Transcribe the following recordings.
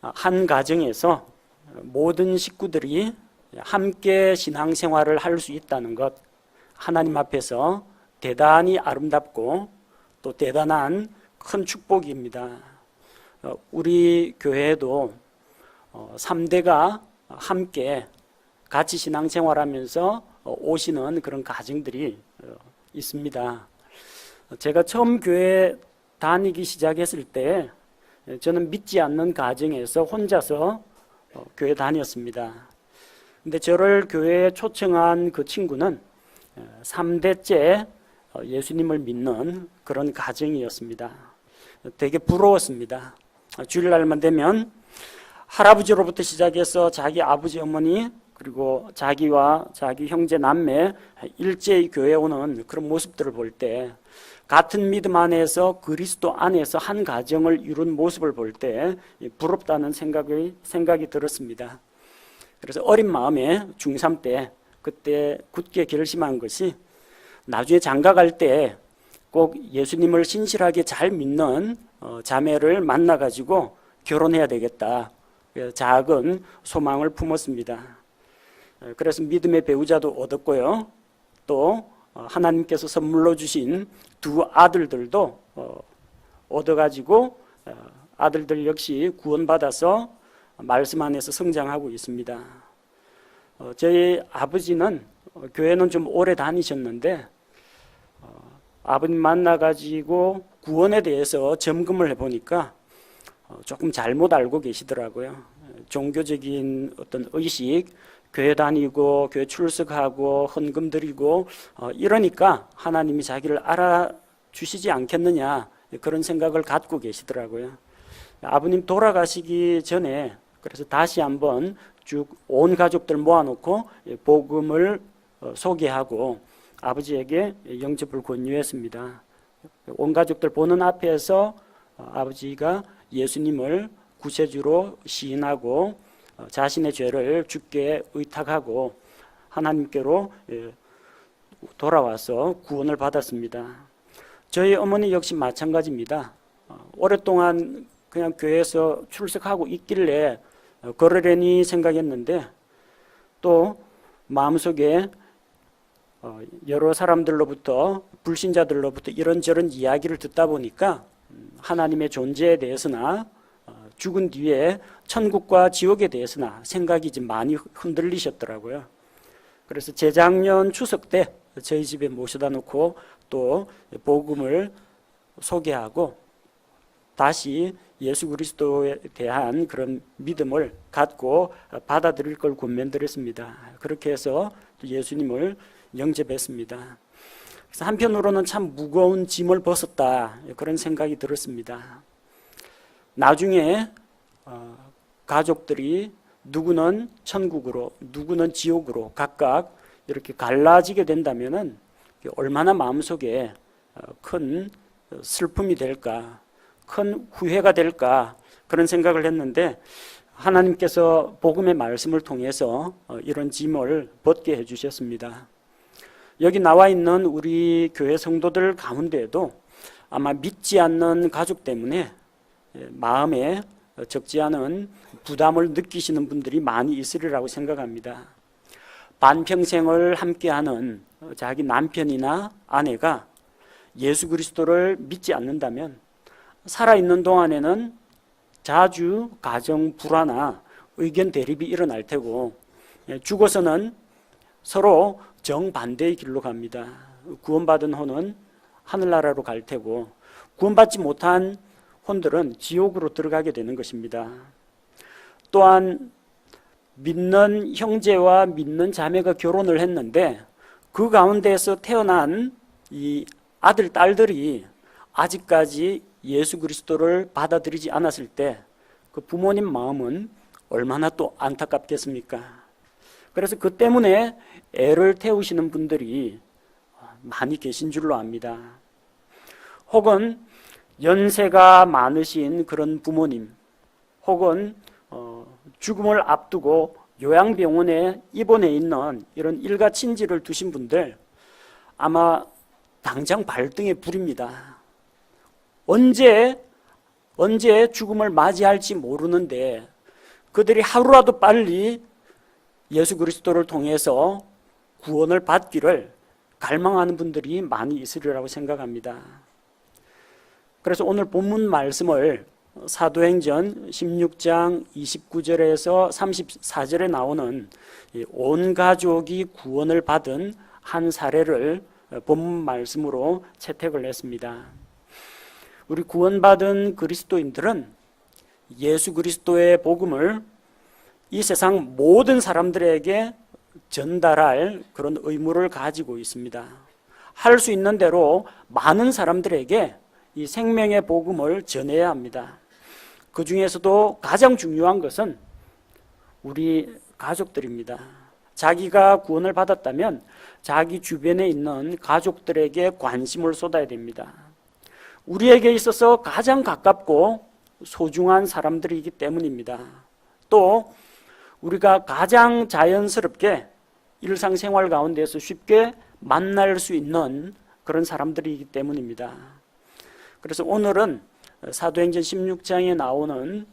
한 가정에서 모든 식구들이 함께 신앙생활을 할 수 있다는 것, 하나님 앞에서 대단히 아름답고 또 대단한 큰 축복입니다. 우리 교회에도 3대가 함께 같이 신앙생활하면서 오시는 그런 가정들이 있습니다. 제가 처음 교회 다니기 시작했을 때 저는 믿지 않는 가정에서 혼자서 교회 다녔습니다. 근데 저를 교회에 초청한 그 친구는 3대째 예수님을 믿는 그런 가정이었습니다. 되게 부러웠습니다. 주일날만 되면 할아버지로부터 시작해서 자기 아버지 어머니 그리고 자기와 자기 형제 남매 일제히 교회에 오는 그런 모습들을 볼 때, 같은 믿음 안에서 그리스도 안에서 한 가정을 이룬 모습을 볼 때 부럽다는 생각이 들었습니다. 그래서 어린 마음에 중3 때 그때 굳게 결심한 것이, 나중에 장가 갈 때 꼭 예수님을 신실하게 잘 믿는 자매를 만나가지고 결혼해야 되겠다, 작은 소망을 품었습니다. 그래서 믿음의 배우자도 얻었고요, 또 하나님께서 선물로 주신 두 아들들도 얻어가지고 아들들 역시 구원받아서 말씀 안에서 성장하고 있습니다. 저희 아버지는 교회는 좀 오래 다니셨는데 아버님 만나가지고 구원에 대해서 점검을 해보니까 조금 잘못 알고 계시더라고요. 종교적인 어떤 의식, 교회 다니고 교회 출석하고 헌금 드리고 이러니까 하나님이 자기를 알아주시지 않겠느냐, 그런 생각을 갖고 계시더라고요. 아버님 돌아가시기 전에 그래서 다시 한번 쭉 온 가족들 모아놓고 복음을 소개하고 아버지에게 영접을 권유했습니다. 온 가족들 보는 앞에서 아버지가 예수님을 구세주로 시인하고 자신의 죄를 주께 의탁하고 하나님께로 돌아와서 구원을 받았습니다. 저희 어머니 역시 마찬가지입니다. 오랫동안 그냥 교회에서 출석하고 있길래 그러려니 생각했는데, 또 마음속에 여러 사람들로부터, 불신자들로부터 이런저런 이야기를 듣다 보니까 하나님의 존재에 대해서나 죽은 뒤에 천국과 지옥에 대해서나 생각이 좀 많이 흔들리셨더라고요. 그래서 재작년 추석 때 저희 집에 모셔다 놓고 또 복음을 소개하고 다시 예수 그리스도에 대한 그런 믿음을 갖고 받아들일 걸 권면드렸습니다. 그렇게 해서 예수님을 영접했습니다. 그래서 한편으로는 참 무거운 짐을 벗었다, 그런 생각이 들었습니다. 나중에 가족들이 누구는 천국으로 누구는 지옥으로 각각 이렇게 갈라지게 된다면은 얼마나 마음속에 큰 슬픔이 될까, 큰 후회가 될까, 그런 생각을 했는데 하나님께서 복음의 말씀을 통해서 이런 짐을 벗게 해주셨습니다. 여기 나와 있는 우리 교회 성도들 가운데에도 아마 믿지 않는 가족 때문에 마음에 적지 않은 부담을 느끼시는 분들이 많이 있으리라고 생각합니다. 반평생을 함께하는 자기 남편이나 아내가 예수 그리스도를 믿지 않는다면 살아있는 동안에는 자주 가정 불화나 의견 대립이 일어날 테고, 죽어서는 서로 정반대의 길로 갑니다. 구원받은 혼은 하늘나라로 갈 테고 구원받지 못한 혼들은 지옥으로 들어가게 되는 것입니다. 또한 믿는 형제와 믿는 자매가 결혼을 했는데 그 가운데에서 태어난 이 아들, 딸들이 아직까지 예수 그리스도를 받아들이지 않았을 때 그 부모님 마음은 얼마나 또 안타깝겠습니까? 그래서 그 때문에 애를 태우시는 분들이 많이 계신 줄로 압니다. 혹은 연세가 많으신 그런 부모님, 혹은 죽음을 앞두고 요양병원에 입원해 있는 이런 일가 친지를 두신 분들, 아마 당장 발등에 불입니다. 언제 언제 죽음을 맞이할지 모르는데 그들이 하루라도 빨리 예수 그리스도를 통해서 구원을 받기를 갈망하는 분들이 많이 있으리라고 생각합니다. 그래서 오늘 본문 말씀을 사도행전 16장 29절에서 34절에 나오는 온 가족이 구원을 받은 한 사례를 본문 말씀으로 채택을 했습니다. 우리 구원받은 그리스도인들은 예수 그리스도의 복음을 이 세상 모든 사람들에게 전달할 그런 의무를 가지고 있습니다. 할 수 있는 대로 많은 사람들에게 이 생명의 복음을 전해야 합니다. 그 중에서도 가장 중요한 것은 우리 가족들입니다. 자기가 구원을 받았다면 자기 주변에 있는 가족들에게 관심을 쏟아야 됩니다. 우리에게 있어서 가장 가깝고 소중한 사람들이기 때문입니다. 또 우리가 가장 자연스럽게 일상생활 가운데서 쉽게 만날 수 있는 그런 사람들이기 때문입니다. 그래서 오늘은 사도행전 16장에 나오는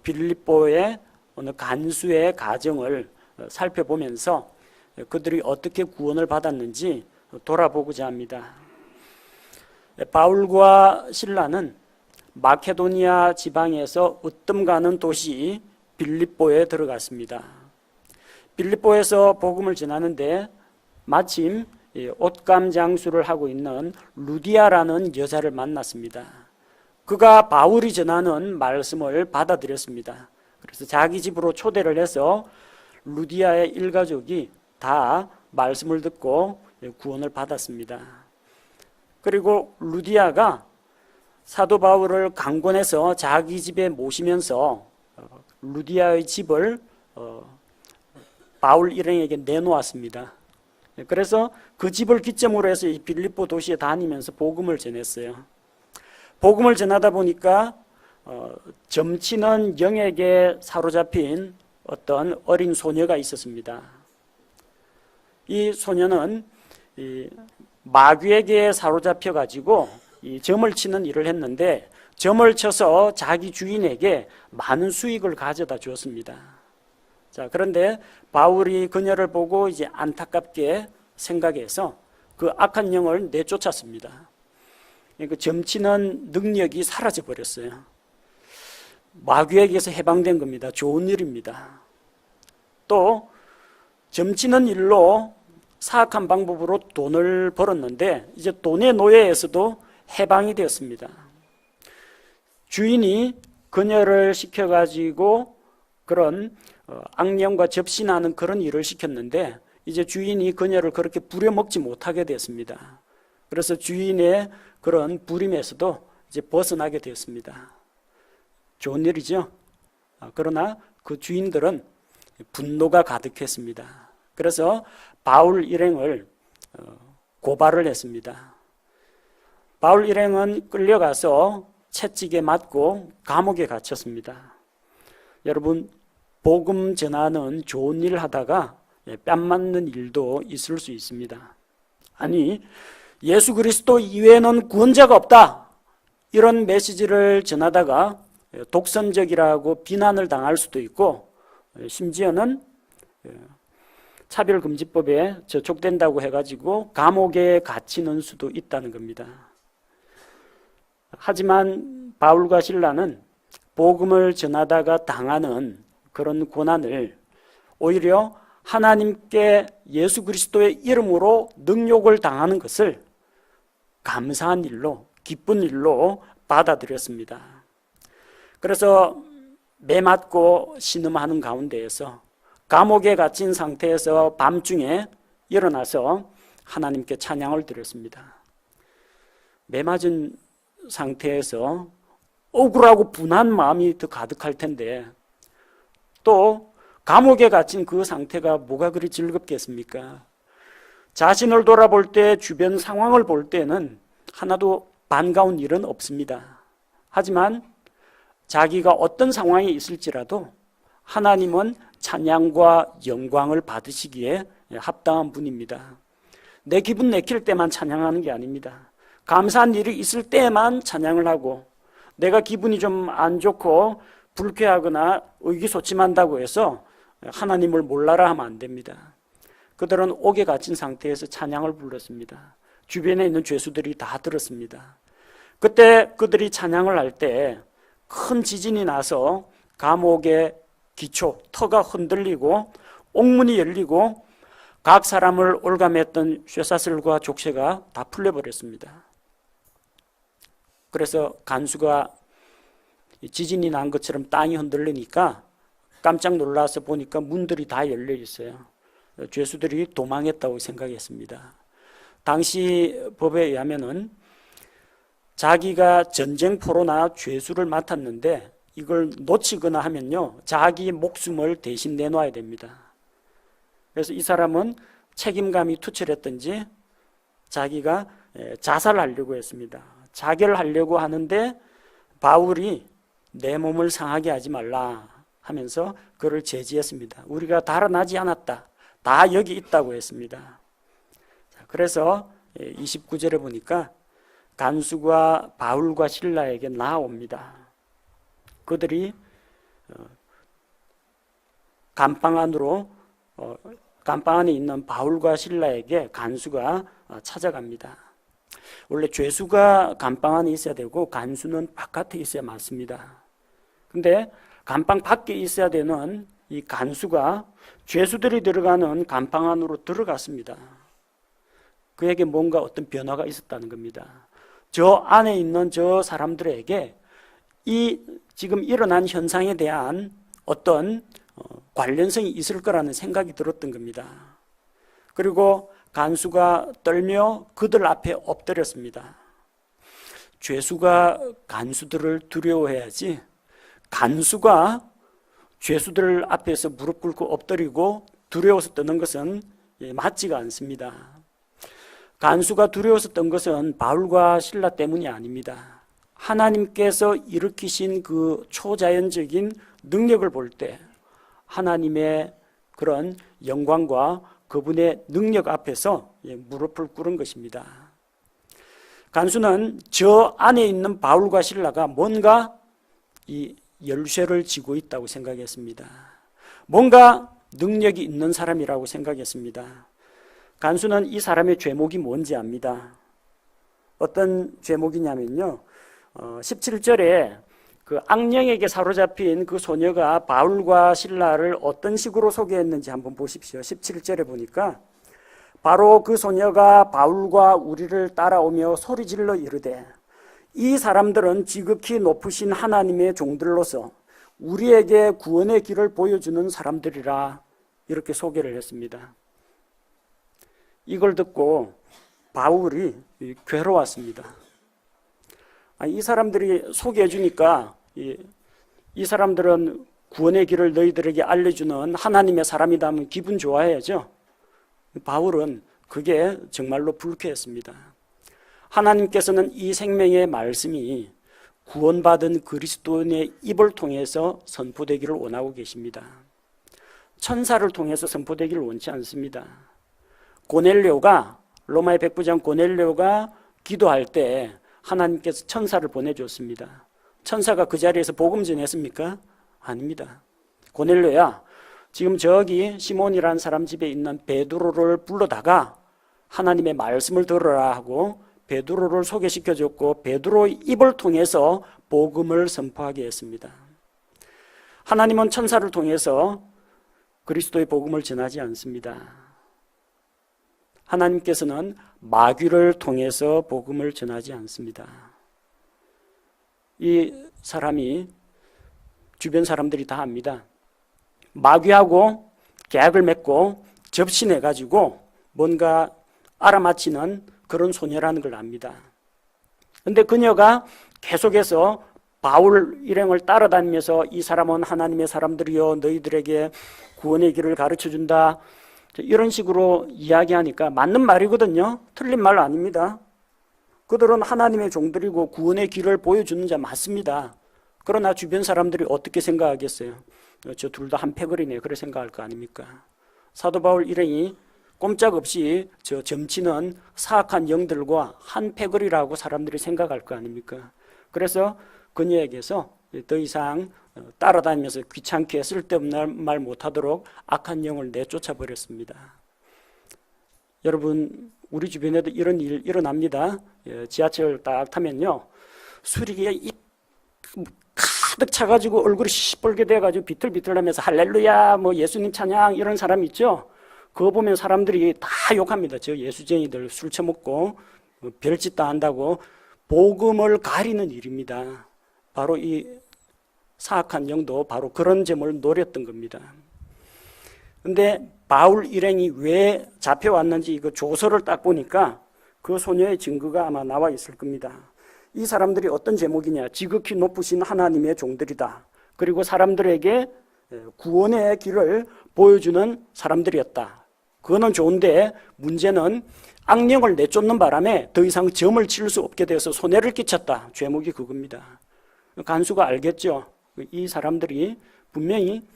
빌립보의 어느 간수의 가정을 살펴보면서 그들이 어떻게 구원을 받았는지 돌아보고자 합니다. 바울과 실라는 마케도니아 지방에서 으뜸 가는 도시 빌립보에 들어갔습니다. 빌립보에서 복음을 전하는데 마침 옷감 장수를 하고 있는 루디아라는 여자를 만났습니다. 그가 바울이 전하는 말씀을 받아들였습니다. 그래서 자기 집으로 초대를 해서 루디아의 일가족이 다 말씀을 듣고 구원을 받았습니다. 그리고 루디아가 사도 바울을 강권해서 자기 집에 모시면서 루디아의 집을 바울 일행에게 내놓았습니다. 그래서 그 집을 기점으로 해서 이 빌립보 도시에 다니면서 복음을 전했어요. 복음을 전하다 보니까 점치는 영에게 사로잡힌 어떤 어린 소녀가 있었습니다. 이 소녀는 마귀에게 사로잡혀 가지고 이 점을 치는 일을 했는데 점을 쳐서 자기 주인에게 많은 수익을 가져다 주었습니다. 자, 그런데 바울이 그녀를 보고 이제 안타깝게 생각해서 그 악한 영을 내쫓았습니다. 그 점치는 능력이 사라져 버렸어요. 마귀에게서 해방된 겁니다. 좋은 일입니다. 또 점치는 일로 사악한 방법으로 돈을 벌었는데 이제 돈의 노예에서도 해방이 되었습니다. 주인이 그녀를 시켜가지고 그런 악령과 접신하는 그런 일을 시켰는데 이제 주인이 그녀를 그렇게 부려먹지 못하게 되었습니다. 그래서 주인의 그런 부림에서도 이제 벗어나게 되었습니다. 좋은 일이죠. 그러나 그 주인들은 분노가 가득했습니다. 그래서 바울 일행을 고발을 했습니다. 바울 일행은 끌려가서 채찍에 맞고 감옥에 갇혔습니다. 여러분, 복음 전하는 좋은 일 하다가 뺨 맞는 일도 있을 수 있습니다. 아니, 예수 그리스도 이외에는 구원자가 없다, 이런 메시지를 전하다가 독선적이라고 비난을 당할 수도 있고 심지어는 차별금지법에 저촉된다고 해가지고 감옥에 갇히는 수도 있다는 겁니다. 하지만 바울과 실라는 복음을 전하다가 당하는 그런 고난을 오히려 하나님께 예수 그리스도의 이름으로 능욕을 당하는 것을 감사한 일로, 기쁜 일로 받아들였습니다. 그래서 매맞고 신음하는 가운데에서 감옥에 갇힌 상태에서 밤중에 일어나서 하나님께 찬양을 드렸습니다. 매맞은 상태에서 억울하고 분한 마음이 더 가득할 텐데 또 감옥에 갇힌 그 상태가 뭐가 그리 즐겁겠습니까? 자신을 돌아볼 때, 주변 상황을 볼 때는 하나도 반가운 일은 없습니다. 하지만 자기가 어떤 상황에 있을지라도 하나님은 찬양과 영광을 받으시기에 합당한 분입니다. 내 기분 내킬 때만 찬양하는 게 아닙니다. 감사한 일이 있을 때만 찬양을 하고 내가 기분이 좀 안 좋고 불쾌하거나 의기소침한다고 해서 하나님을 몰라라 하면 안 됩니다. 그들은 옥에 갇힌 상태에서 찬양을 불렀습니다. 주변에 있는 죄수들이 다 들었습니다. 그때 그들이 찬양을 할 때 큰 지진이 나서 감옥의 기초, 터가 흔들리고 옥문이 열리고 각 사람을 올감했던 쇠사슬과 족쇄가 다 풀려버렸습니다. 그래서 간수가 지진이 난 것처럼 땅이 흔들리니까 깜짝 놀라서 보니까 문들이 다 열려 있어요. 죄수들이 도망했다고 생각했습니다. 당시 법에 의하면은 자기가 전쟁포로나 죄수를 맡았는데 이걸 놓치거나 하면요, 자기 목숨을 대신 내놔야 됩니다. 그래서 이 사람은 책임감이 투철했던지 자기가 자살하려고 했습니다. 자결하려고 하는데 바울이 내 몸을 상하게 하지 말라 하면서 그를 제지했습니다. 우리가 달아나지 않았다. 다 여기 있다고 했습니다. 그래서 29절에 보니까 간수가 바울과 실라에게 나아옵니다. 그들이 감방 안에 있는 바울과 실라에게 간수가 찾아갑니다. 원래 죄수가 감방 안에 있어야 되고 간수는 바깥에 있어야 맞습니다. 근데 감방 밖에 있어야 되는 이 간수가 죄수들이 들어가는 감방 안으로 들어갔습니다. 그에게 뭔가 어떤 변화가 있었다는 겁니다. 저 안에 있는 저 사람들에게 이 지금 일어난 현상에 대한 어떤 관련성이 있을 거라는 생각이 들었던 겁니다. 그리고 간수가 떨며 그들 앞에 엎드렸습니다. 죄수가 간수들을 두려워해야지 간수가 죄수들 앞에서 무릎 꿇고 엎드리고 두려워서 떠는 것은 맞지가 않습니다. 간수가 두려워서 떤 것은 바울과 실라 때문이 아닙니다. 하나님께서 일으키신 그 초자연적인 능력을 볼 때 하나님의 그런 영광과 그분의 능력 앞에서 무릎을 꿇은 것입니다. 간수는 저 안에 있는 바울과 실라가 뭔가 이 열쇠를 쥐고 있다고 생각했습니다. 뭔가 능력이 있는 사람이라고 생각했습니다. 간수는 이 사람의 죄목이 뭔지 압니다. 어떤 죄목이냐면요, 17절에 그 악령에게 사로잡힌 그 소녀가 바울과 실라를 어떤 식으로 소개했는지 한번 보십시오. 17절에 보니까 바로 그 소녀가 바울과 우리를 따라오며 소리질러 이르되 이 사람들은 지극히 높으신 하나님의 종들로서 우리에게 구원의 길을 보여주는 사람들이라, 이렇게 소개를 했습니다. 이걸 듣고 바울이 괴로웠습니다. 이 사람들이 소개해 주니까 이 사람들은 구원의 길을 너희들에게 알려주는 하나님의 사람이다 하면 기분 좋아해야죠. 바울은 그게 정말로 불쾌했습니다. 하나님께서는 이 생명의 말씀이 구원받은 그리스도인의 입을 통해서 선포되기를 원하고 계십니다. 천사를 통해서 선포되기를 원치 않습니다. 고넬료가, 로마의 백부장 고넬료가 기도할 때 하나님께서 천사를 보내줬습니다. 천사가 그 자리에서 복음 전했습니까? 아닙니다. 고넬료야, 지금 저기 시몬이라는 사람 집에 있는 베드로를 불러다가 하나님의 말씀을 들으라 하고 베드로를 소개시켜줬고 베드로의 입을 통해서 복음을 선포하게 했습니다. 하나님은 천사를 통해서 그리스도의 복음을 전하지 않습니다. 하나님께서는 마귀를 통해서 복음을 전하지 않습니다. 이 사람이 주변 사람들이 다 압니다. 마귀하고 계약을 맺고 접신해가지고 뭔가 알아맞히는 그런 소녀라는 걸 압니다. 그런데 그녀가 계속해서 바울 일행을 따라다니면서 이 사람은 하나님의 사람들이요 너희들에게 구원의 길을 가르쳐준다, 이런 식으로 이야기하니까 맞는 말이거든요. 틀린 말 아닙니다. 그들은 하나님의 종들이고 구원의 길을 보여주는 자 맞습니다. 그러나 주변 사람들이 어떻게 생각하겠어요? 저 둘 다 한 패거리네, 그렇게 생각할 거 아닙니까? 사도 바울 일행이 꼼짝없이 저 점치는 사악한 영들과 한 패거리라고 사람들이 생각할 거 아닙니까? 그래서 그녀에게서 더 이상 따라다니면서 귀찮게 쓸데없는 말 못하도록 악한 영을 내쫓아 버렸습니다. 여러분, 우리 주변에도 이런 일 일어납니다. 지하철 딱 타면요, 수리기가 가득 차가지고 얼굴이 시뻘게 돼가지고 비틀비틀하면서 할렐루야, 뭐 예수님 찬양 이런 사람 있죠. 그거 보면 사람들이 다 욕합니다. 저 예수쟁이들 술 처먹고 별짓도 한다고. 복음을 가리는 일입니다. 바로 이 사악한 영도 바로 그런 점을 노렸던 겁니다. 근데 바울 일행이 왜 잡혀왔는지 그 조서를 딱 보니까 그 소녀의 증거가 아마 나와 있을 겁니다. 이 사람들이 어떤 제목이냐? 지극히 높으신 하나님의 종들이다. 그리고 사람들에게 구원의 길을 보여주는 사람들이었다. 그거는 좋은데 문제는 악령을 내쫓는 바람에 더 이상 점을 칠 수 없게 돼서 손해를 끼쳤다. 제목이 그겁니다. 간수가 알겠죠. 이 사람들이 분명히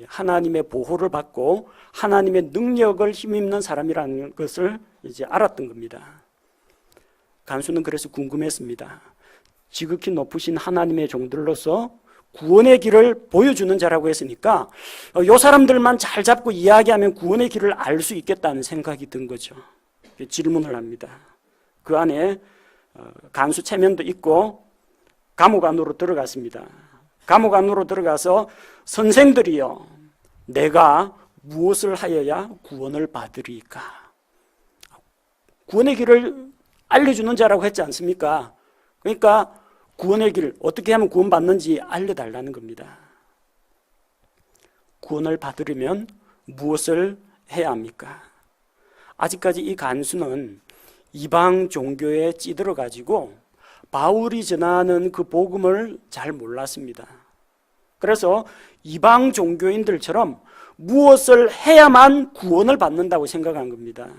하나님의 보호를 받고 하나님의 능력을 힘입는 사람이라는 것을 이제 알았던 겁니다. 간수는 그래서 궁금했습니다. 지극히 높으신 하나님의 종들로서 구원의 길을 보여주는 자라고 했으니까 이 사람들만 잘 잡고 이야기하면 구원의 길을 알 수 있겠다는 생각이 든 거죠. 질문을 합니다. 그 안에 간수 체면도 있고 감옥 안으로 들어갔습니다. 감옥 안으로 들어가서 선생들이요, 내가 무엇을 하여야 구원을 받으리까? 구원의 길을 알려주는 자라고 했지 않습니까? 그러니까 구원의 길, 어떻게 하면 구원받는지 알려달라는 겁니다. 구원을 받으려면 무엇을 해야 합니까? 아직까지 이 간수는 이방 종교에 찌들어가지고 바울이 전하는 그 복음을 잘 몰랐습니다. 그래서 이방 종교인들처럼 무엇을 해야만 구원을 받는다고 생각한 겁니다.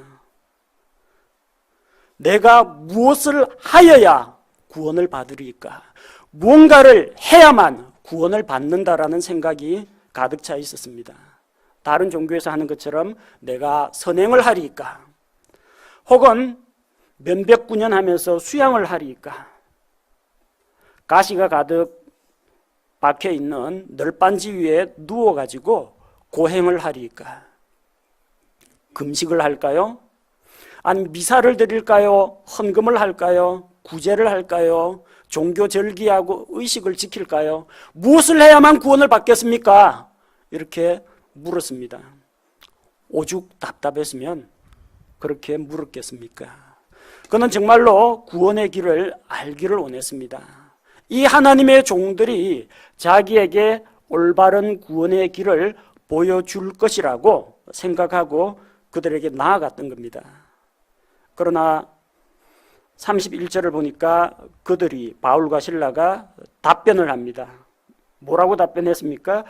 내가 무엇을 하여야 구원을 받으리까? 무언가를 해야만 구원을 받는다라는 생각이 가득 차 있었습니다. 다른 종교에서 하는 것처럼 내가 선행을 하리까? 혹은 면백 군연하면서 수양을 하리까? 가시가 가득 박혀있는 널빤지 위에 누워가지고 고행을 하리까? 금식을 할까요? 아니면 미사를 드릴까요? 헌금을 할까요? 구제를 할까요? 종교 절기하고 의식을 지킬까요? 무엇을 해야만 구원을 받겠습니까? 이렇게 물었습니다. 오죽 답답했으면 그렇게 물었겠습니까? 그는 정말로 구원의 길을 알기를 원했습니다. 이 하나님의 종들이 자기에게 올바른 구원의 길을 보여줄 것이라고 생각하고 그들에게 나아갔던 겁니다. 그러나 31절을 보니까 그들이, 바울과 실라가 답변을 합니다. 뭐라고 답변했습니까?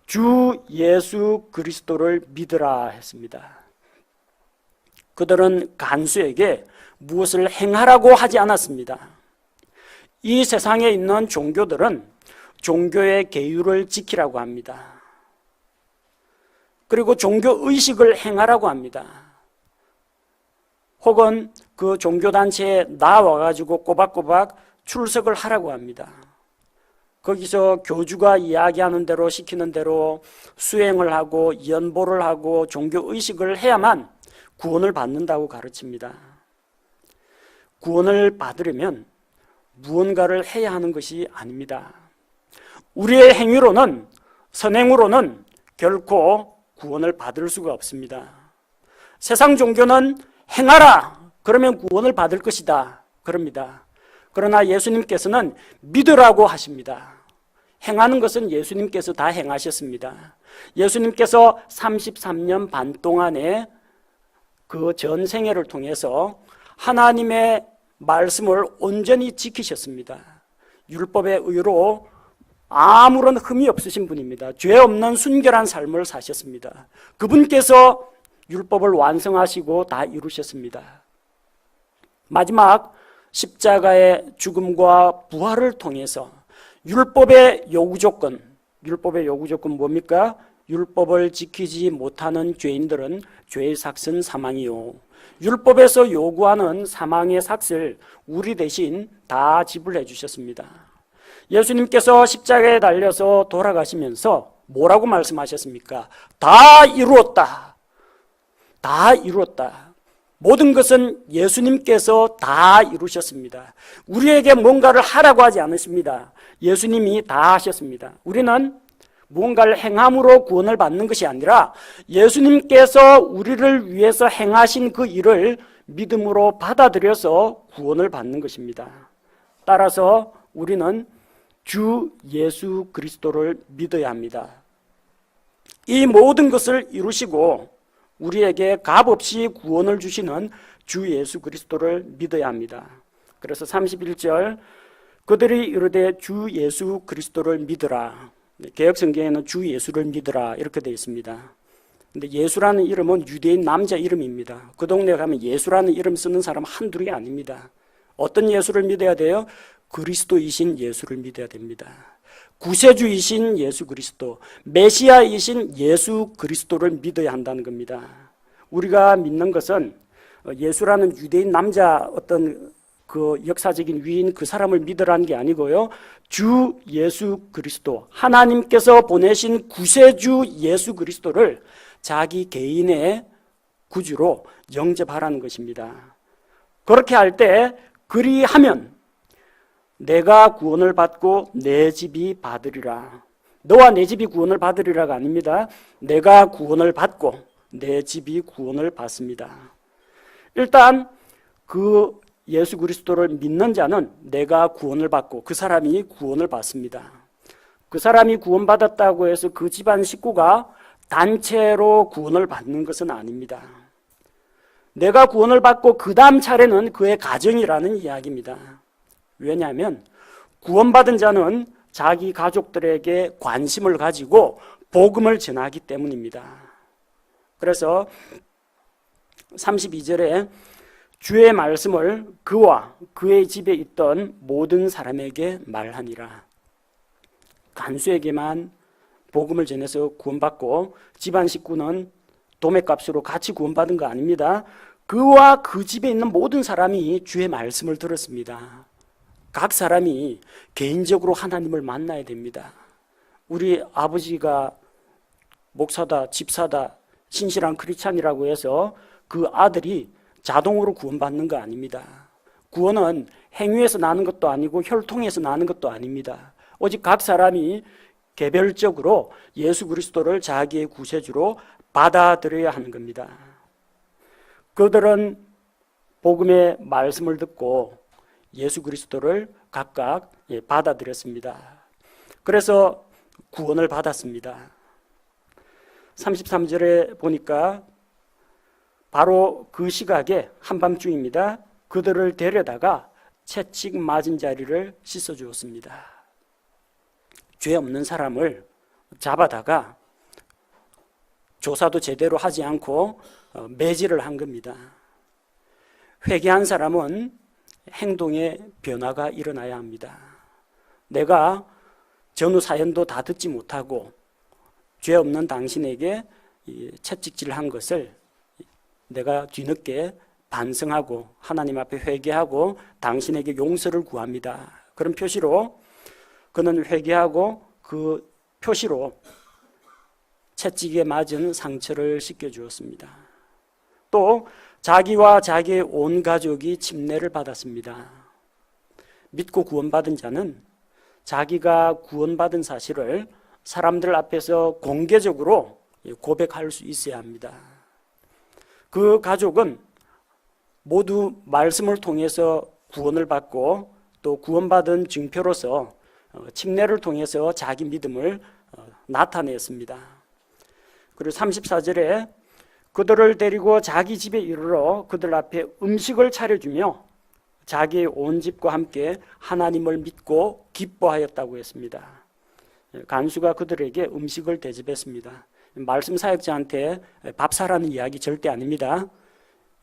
주 예수 그리스도를 믿으라 했습니다. 그들은 간수에게 무엇을 행하라고 하지 않았습니다. 이 세상에 있는 종교들은 종교의 계율을 지키라고 합니다. 그리고 종교 의식을 행하라고 합니다. 혹은 그 종교단체에 나와가지고 꼬박꼬박 출석을 하라고 합니다. 거기서 교주가 이야기하는 대로 시키는 대로 수행을 하고 연보를 하고 종교의식을 해야만 구원을 받는다고 가르칩니다. 구원을 받으려면 무언가를 해야 하는 것이 아닙니다. 우리의 행위로는, 선행으로는 결코 구원을 받을 수가 없습니다. 세상 종교는 행하라, 그러면 구원을 받을 것이다, 그럽니다. 그러나 예수님께서는 믿으라고 하십니다. 행하는 것은 예수님께서 다 행하셨습니다. 예수님께서 33년 반 동안의 그 전생애를 통해서 하나님의 말씀을 온전히 지키셨습니다. 율법의 의로 아무런 흠이 없으신 분입니다. 죄 없는 순결한 삶을 사셨습니다. 그분께서 율법을 완성하시고 다 이루셨습니다. 마지막 십자가의 죽음과 부활을 통해서 율법의 요구 조건 뭡니까? 율법을 지키지 못하는 죄인들은 죄의 삭은 사망이요. 율법에서 요구하는 사망의 삭을 우리 대신 다 지불해 주셨습니다. 예수님께서 십자가에 달려서 돌아가시면서 뭐라고 말씀하셨습니까? 다 이루었다. 다 이루었다. 모든 것은 예수님께서 다 이루셨습니다. 우리에게 뭔가를 하라고 하지 않으십니다. 예수님이 다 하셨습니다. 우리는 무언가를 행함으로 구원을 받는 것이 아니라 예수님께서 우리를 위해서 행하신 그 일을 믿음으로 받아들여서 구원을 받는 것입니다. 따라서 우리는 주 예수 그리스도를 믿어야 합니다. 이 모든 것을 이루시고 우리에게 값없이 구원을 주시는 주 예수 그리스도를 믿어야 합니다. 그래서 31절 그들이 이르되 주 예수 그리스도를 믿으라. 개역성경에는 주 예수를 믿으라 이렇게 되어 있습니다. 근데 예수라는 이름은 유대인 남자 이름입니다. 그 동네 가면 예수라는 이름 쓰는 사람 한둘이 아닙니다. 어떤 예수를 믿어야 돼요? 그리스도이신 예수를 믿어야 됩니다. 구세주이신 예수 그리스도, 메시아이신 예수 그리스도를 믿어야 한다는 겁니다. 우리가 믿는 것은 예수라는 유대인 남자 어떤 그 역사적인 위인 그 사람을 믿으라는 게 아니고요. 주 예수 그리스도, 하나님께서 보내신 구세주 예수 그리스도를 자기 개인의 구주로 영접하라는 것입니다. 그렇게 할 때 그리하면 내가 구원을 받고 내 집이 받으리라. 너와 내 집이 구원을 받으리라가 아닙니다. 내가 구원을 받고 내 집이 구원을 받습니다. 일단 그 예수 그리스도를 믿는 자는 내가 구원을 받고 그 사람이 구원을 받습니다. 그 사람이 구원받았다고 해서 그 집안 식구가 단체로 구원을 받는 것은 아닙니다. 내가 구원을 받고 그 다음 차례는 그의 가정이라는 이야기입니다. 왜냐하면 구원받은 자는 자기 가족들에게 관심을 가지고 복음을 전하기 때문입니다. 그래서 32절에 주의 말씀을 그와 그의 집에 있던 모든 사람에게 말하니라. 간수에게만 복음을 전해서 구원받고 집안 식구는 도매값으로 같이 구원받은 거 아닙니다. 그와 그 집에 있는 모든 사람이 주의 말씀을 들었습니다. 각 사람이 개인적으로 하나님을 만나야 됩니다. 우리 아버지가 목사다, 집사다, 신실한 크리스찬이라고 해서 그 아들이 자동으로 구원받는 거 아닙니다. 구원은 행위에서 나는 것도 아니고 혈통에서 나는 것도 아닙니다. 오직 각 사람이 개별적으로 예수 그리스도를 자기의 구세주로 받아들여야 하는 겁니다. 그들은 복음의 말씀을 듣고 예수 그리스도를 각각 받아들였습니다. 그래서 구원을 받았습니다. 33절에 보니까 바로 그 시각에 한밤중입니다. 그들을 데려다가 채찍 맞은 자리를 씻어주었습니다. 죄 없는 사람을 잡아다가 조사도 제대로 하지 않고 매질을 한 겁니다. 회개한 사람은 행동에 변화가 일어나야 합니다. 내가 전후 사연도 다 듣지 못하고 죄 없는 당신에게 채찍질한 것을 내가 뒤늦게 반성하고 하나님 앞에 회개하고 당신에게 용서를 구합니다. 그런 표시로 그는 회개하고 그 표시로 채찍에 맞은 상처를 씻겨주었습니다. 또 자기와 자기의 온 가족이 침례를 받았습니다. 믿고 구원받은 자는 자기가 구원받은 사실을 사람들 앞에서 공개적으로 고백할 수 있어야 합니다. 그 가족은 모두 말씀을 통해서 구원을 받고 또 구원받은 증표로서 침례를 통해서 자기 믿음을 나타냈습니다. 그리고 34절에 그들을 데리고 자기 집에 이르러 그들 앞에 음식을 차려주며 자기의 온 집과 함께 하나님을 믿고 기뻐하였다고 했습니다. 간수가 그들에게 음식을 대접했습니다. 말씀 사역자한테 밥 사라는 이야기 절대 아닙니다.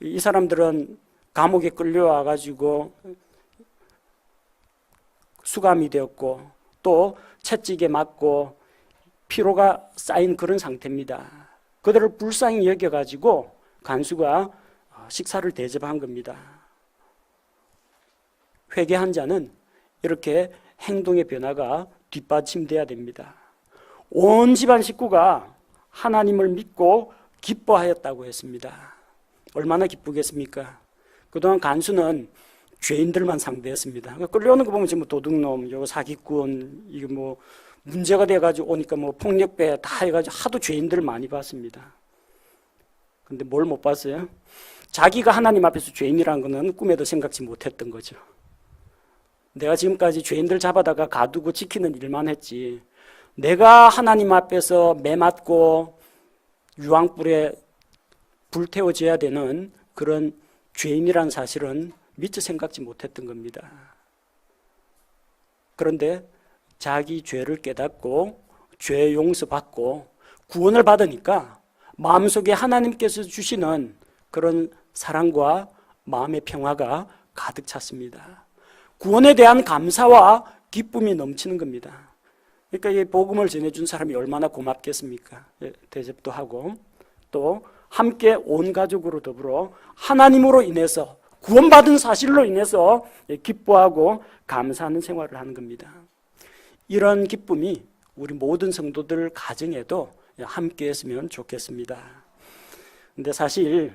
이 사람들은 감옥에 끌려와 가지고 수감이 되었고 또 채찍에 맞고 피로가 쌓인 그런 상태입니다. 그들을 불쌍히 여겨가지고 간수가 식사를 대접한 겁니다. 회개한 자는 이렇게 행동의 변화가 뒷받침돼야 됩니다. 온 집안 식구가 하나님을 믿고 기뻐하였다고 했습니다. 얼마나 기쁘겠습니까? 그동안 간수는 죄인들만 상대했습니다. 끌려오는 거 보면 지금 도둑놈, 요 사기꾼, 이게 뭐 문제가 돼가지고 오니까 뭐 폭력배 다 해가지고 하도 죄인들을 많이 봤습니다. 근데 뭘 못 봤어요? 자기가 하나님 앞에서 죄인이라는 거는 꿈에도 생각지 못했던 거죠. 내가 지금까지 죄인들 잡아다가 가두고 지키는 일만 했지, 내가 하나님 앞에서 매 맞고 유황불에 불태워져야 되는 그런 죄인이라는 사실은 미처 생각지 못했던 겁니다. 그런데 자기 죄를 깨닫고 죄 용서받고 구원을 받으니까 마음속에 하나님께서 주시는 그런 사랑과 마음의 평화가 가득 찼습니다. 구원에 대한 감사와 기쁨이 넘치는 겁니다. 그러니까 이 복음을 전해준 사람이 얼마나 고맙겠습니까? 대접도 하고 또 함께 온 가족으로 더불어 하나님으로 인해서 구원받은 사실로 인해서 기뻐하고 감사하는 생활을 하는 겁니다. 이런 기쁨이 우리 모든 성도들 가정에도 함께 했으면 좋겠습니다. 근데 사실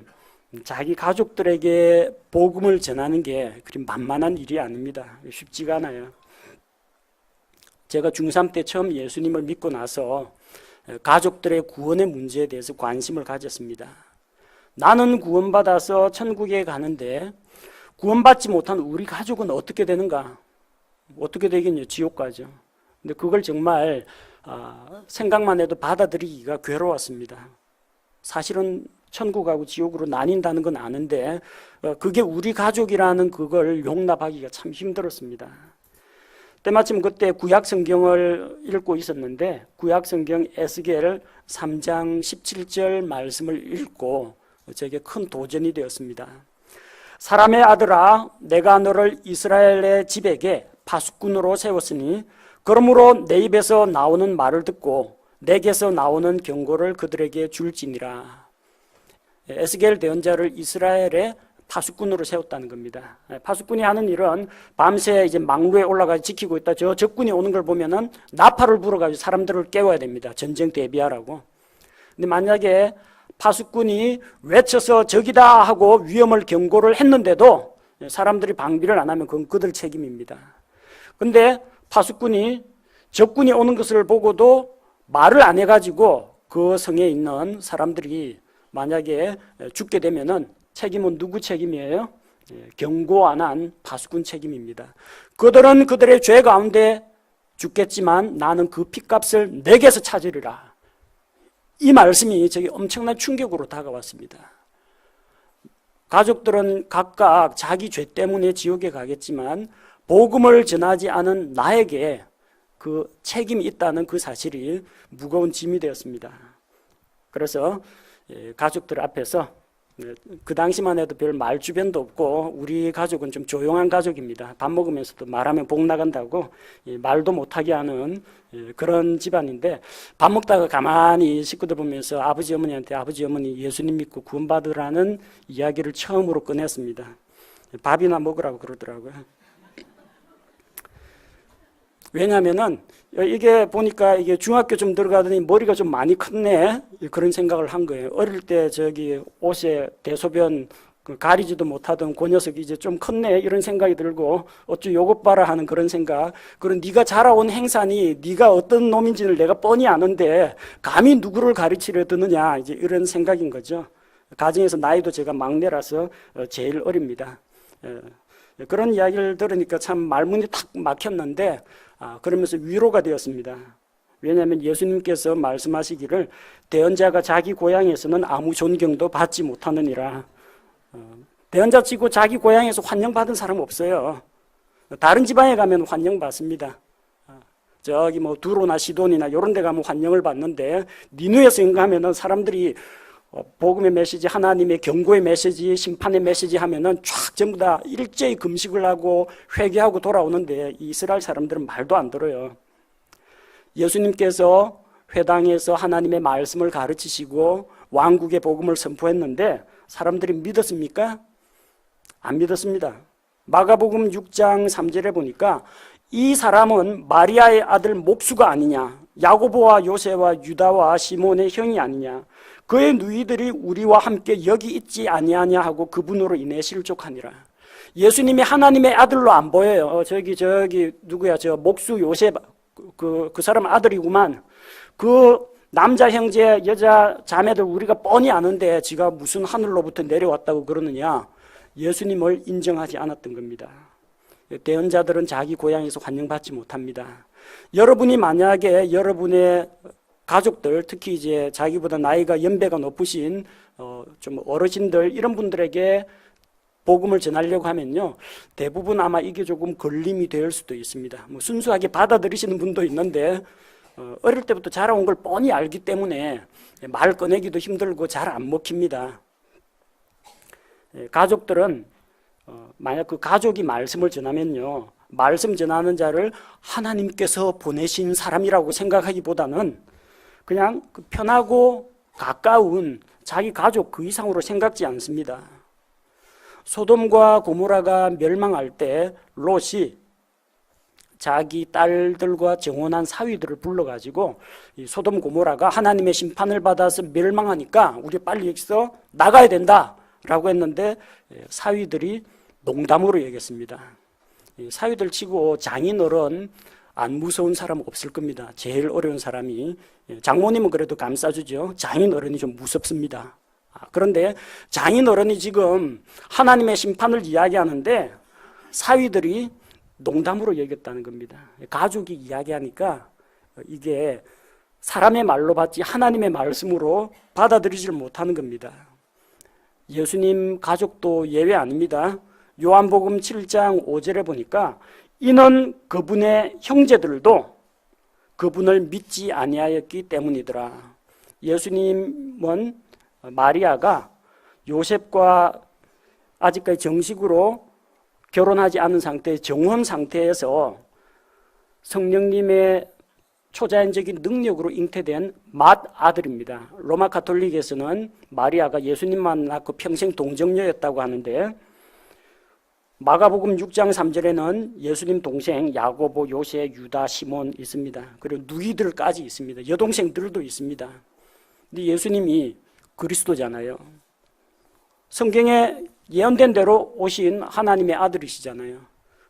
자기 가족들에게 복음을 전하는 게 그리 만만한 일이 아닙니다. 쉽지가 않아요. 제가 중3 때 처음 예수님을 믿고 나서 가족들의 구원의 문제에 대해서 관심을 가졌습니다. 나는 구원받아서 천국에 가는데 구원받지 못한 우리 가족은 어떻게 되는가? 어떻게 되겠냐? 지옥 가죠. 근데 그걸 정말 생각만 해도 받아들이기가 괴로웠습니다. 사실은 천국하고 지옥으로 나뉜다는 건 아는데 그게 우리 가족이라는 그걸 용납하기가 참 힘들었습니다. 때마침 그때 구약 성경을 읽고 있었는데 구약 성경 에스겔 3장 17절 말씀을 읽고 제게 큰 도전이 되었습니다. 사람의 아들아, 내가 너를 이스라엘의 집에게 파수꾼으로 세웠으니 그러므로 내 입에서 나오는 말을 듣고 내게서 나오는 경고를 그들에게 줄지니라. 에스겔 대언자를 이스라엘의 파수꾼으로 세웠다는 겁니다. 파수꾼이 하는 일은 밤새 이제 망루에 올라가 지키고 있다. 저 적군이 오는 걸 보면은 나팔을 불어가지고 사람들을 깨워야 됩니다. 전쟁 대비하라고. 근데 만약에 파수꾼이 외쳐서 적이다 하고 위험을 경고를 했는데도 사람들이 방비를 안 하면 그건 그들 책임입니다. 근데 파수꾼이 적군이 오는 것을 보고도 말을 안 해가지고 그 성에 있는 사람들이 만약에 죽게 되면은 책임은 누구 책임이에요? 경고 안 한 파수꾼 책임입니다. 그들은 그들의 죄 가운데 죽겠지만 나는 그 핏값을 내게서 찾으리라. 이 말씀이 저기 엄청난 충격으로 다가왔습니다. 가족들은 각각 자기 죄 때문에 지옥에 가겠지만 복음을 전하지 않은 나에게 그 책임이 있다는 그 사실이 무거운 짐이 되었습니다. 그래서 가족들 앞에서 그 당시만 해도 별 말 주변도 없고 우리 가족은 좀 조용한 가족입니다. 밥 먹으면서도 말하면 복 나간다고 말도 못하게 하는 그런 집안인데 밥 먹다가 가만히 식구들 보면서 아버지 어머니한테 아버지 어머니 예수님 믿고 구원받으라는 이야기를 처음으로 꺼냈습니다. 밥이나 먹으라고 그러더라고요. 왜냐하면은 이게 보니까 이게 중학교 좀 들어가더니 머리가 좀 많이 컸네 그런 생각을 한 거예요. 어릴 때 저기 옷에 대소변 가리지도 못하던 그 녀석이 이제 좀 컸네 이런 생각이 들고 어쭈 요것 봐라 하는 그런 생각. 그리고 네가 자라온 행산이 네가 어떤 놈인지를 내가 뻔히 아는데 감히 누구를 가르치려 드느냐 이제 이런 생각인 거죠. 가정에서 나이도 제가 막내라서 제일 어립니다. 그런 이야기를 들으니까 참 말문이 탁 막혔는데 그러면서 위로가 되었습니다. 왜냐하면 예수님께서 말씀하시기를 대언자가 자기 고향에서는 아무 존경도 받지 못하느니라. 대언자 치고 자기 고향에서 환영받은 사람 없어요. 다른 지방에 가면 환영받습니다. 저기 뭐 두로나 시돈이나 이런 데 가면 환영을 받는데 니누에서 가면은 사람들이 복음의 메시지, 하나님의 경고의 메시지, 심판의 메시지 하면은 쫙 전부 다 일제히 금식을 하고 회개하고 돌아오는데 이스라엘 사람들은 말도 안 들어요. 예수님께서 회당에서 하나님의 말씀을 가르치시고 왕국의 복음을 선포했는데 사람들이 믿었습니까? 안 믿었습니다. 마가복음 6장 3절에 보니까 이 사람은 마리아의 아들 목수가 아니냐, 야고보와 요새와 유다와 시몬의 형이 아니냐, 그의 누이들이 우리와 함께 여기 있지 아니하냐 하고 그분으로 인해 실족하니라. 예수님이 하나님의 아들로 안 보여요. 저기 누구야, 저 목수 요셉, 그 사람 아들이구만. 그 남자 형제 여자 자매들 우리가 뻔히 아는데 지가 무슨 하늘로부터 내려왔다고 그러느냐. 예수님을 인정하지 않았던 겁니다. 대언자들은 자기 고향에서 환영받지 못합니다. 여러분이 만약에 여러분의 가족들, 특히 이제 자기보다 나이가 연배가 높으신 좀 어르신들, 이런 분들에게 복음을 전하려고 하면요, 대부분 아마 이게 조금 걸림이 될 수도 있습니다. 뭐 순수하게 받아들이시는 분도 있는데 어릴 때부터 자라온 걸 뻔히 알기 때문에 말 꺼내기도 힘들고 잘 안 먹힙니다. 가족들은 만약 그 가족이 말씀을 전하면요, 말씀 전하는 자를 하나님께서 보내신 사람이라고 생각하기보다는 그냥 편하고 가까운 자기 가족 그 이상으로 생각지 않습니다. 소돔과 고모라가 멸망할 때 롯이 자기 딸들과 정혼한 사위들을 불러가지고 이 소돔 고모라가 하나님의 심판을 받아서 멸망하니까 우리 빨리 여기서 나가야 된다라고 했는데 사위들이 농담으로 얘기했습니다. 사위들 치고 장인어른 안 무서운 사람 없을 겁니다. 제일 어려운 사람이, 장모님은 그래도 감싸주죠. 장인어른이 좀 무섭습니다. 그런데 장인어른이 지금 하나님의 심판을 이야기하는데 사위들이 농담으로 얘기했다는 겁니다. 가족이 이야기하니까 이게 사람의 말로 받지 하나님의 말씀으로 받아들이지를 못하는 겁니다. 예수님 가족도 예외 아닙니다. 요한복음 7장 5절에 보니까 이는 그분의 형제들도 그분을 믿지 아니하였기 때문이더라. 예수님은 마리아가 요셉과 아직까지 정식으로 결혼하지 않은 상태, 정혼 상태에서 성령님의 초자연적인 능력으로 잉태된 맏아들입니다. 로마 가톨릭에서는 마리아가 예수님만 낳고 평생 동정녀였다고 하는데, 마가복음 6장 3절에는 예수님 동생 야고보, 요새, 유다, 시몬 있습니다. 그리고 누이들까지 있습니다. 여동생들도 있습니다. 근데 예수님이 그리스도잖아요. 성경에 예언된 대로 오신 하나님의 아들이시잖아요.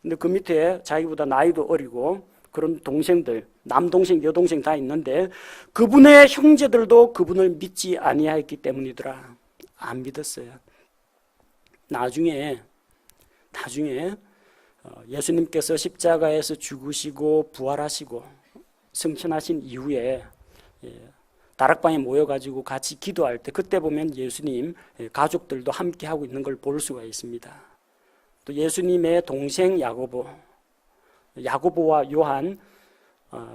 근데 그 밑에 자기보다 나이도 어리고 그런 동생들, 남동생, 여동생 다 있는데 그분의 형제들도 그분을 믿지 아니하였기 때문이더라. 안 믿었어요. 나중에 예수님께서 십자가에서 죽으시고 부활하시고 승천하신 이후에 다락방에 모여가지고 같이 기도할 때 그때 보면 예수님 가족들도 함께 하고 있는 걸 볼 수가 있습니다. 또 예수님의 동생 야고보와 요한,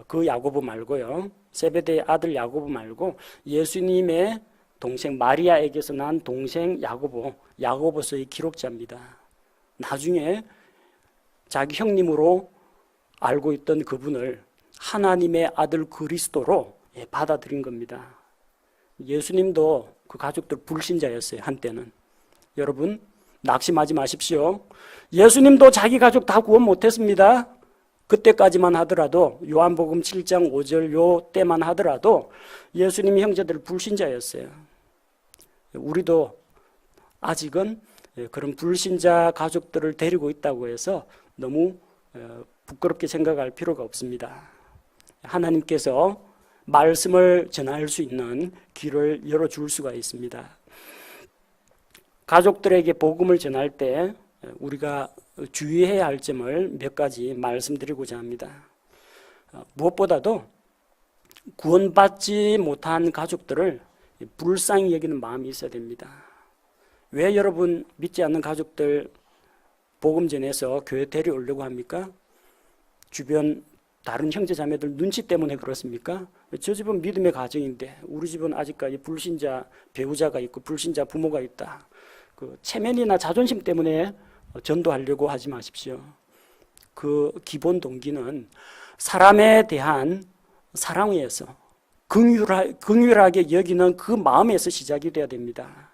그 야고보 말고요, 세베대의 아들 야고보 말고 예수님의 동생 마리아에게서 난 동생 야고보서의 기록자입니다. 나중에 자기 형님으로 알고 있던 그분을 하나님의 아들 그리스도로 받아들인 겁니다. 예수님도 그 가족들 불신자였어요, 한때는. 여러분, 낙심하지 마십시오. 예수님도 자기 가족 다 구원 못했습니다. 그때까지만 하더라도, 요한복음 7장 5절 요 때만 하더라도 예수님 형제들 불신자였어요. 우리도 아직은 그런 불신자 가족들을 데리고 있다고 해서 너무 부끄럽게 생각할 필요가 없습니다. 하나님께서 말씀을 전할 수 있는 길을 열어줄 수가 있습니다. 가족들에게 복음을 전할 때 우리가 주의해야 할 점을 몇 가지 말씀드리고자 합니다. 무엇보다도 구원받지 못한 가족들을 불쌍히 여기는 마음이 있어야 됩니다. 왜 여러분 믿지 않는 가족들 복음 전해서 교회 데려오려고 합니까? 주변 다른 형제 자매들 눈치 때문에 그렇습니까? 저 집은 믿음의 가정인데 우리 집은 아직까지 불신자 배우자가 있고 불신자 부모가 있다. 그 체면이나 자존심 때문에 전도하려고 하지 마십시오. 그 기본 동기는 사람에 대한 사랑에서 긍휼하게 여기는 그 마음에서 시작이 돼야 됩니다.